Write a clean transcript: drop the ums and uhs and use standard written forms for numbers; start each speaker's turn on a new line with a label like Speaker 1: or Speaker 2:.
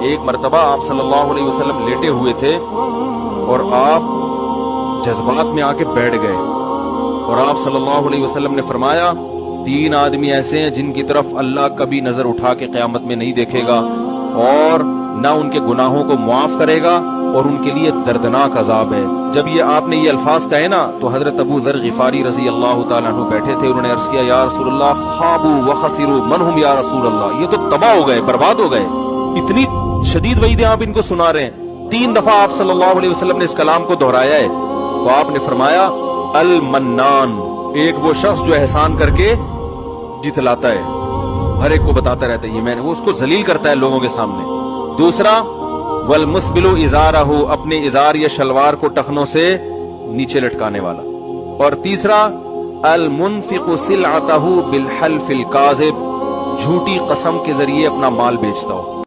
Speaker 1: एक मर्तबा आप सल्लल्लाहु अलैहि वसल्लम लेटे हुए थे और आप जज्बात में आके बैठ गए और आप सल्लल्लाहु अलैहि वसल्लम ने फरमाया, 3 आदमी ऐसे हैं जिनकी तरफ अल्लाह कभी नजर उठा के क़यामत में नहीं देखेगा और ना उनके गुनाहों को मुआफ करेगा और उनके लिए दर्दनाक अजाब है। जब ये आपने ये अल्फाज कहे ना तो हजरत अबू ज़र गिफारी रजी अल्लाह तआला अन्हु बैठे थे। उन्होंने अर्ज किया, या रसूलल्लाह खाबू व खसिरू मन हुम या रसूलल्लाह, ये तो तबाह हो गए, बर्बाद हो गए। इतनी शदीद वईदें आप इनको सुना रहे हैं। 3 दफा आप सल्लल्लाहु अलैहि वसल्लम ने इस कलाम को दोहराया है। तो आपने फरमाया, अल मन्नान, एक वो शख्स जो एहसान करके जितलाता है, हर एक को बताता रहता है ये मैंने, वो उसको जलील करता है लोगों के सामने। दूसरा, वल मुस्बिलु इजारहु, अपने इजार या शलवार को टखनों से नीचे लटकाने वाला। और तीसरा, अल मुनफिकु सिलअतहु बिल हल्फिल काज़िब, झूठी कसम के जरिए अपना माल बेचता हो।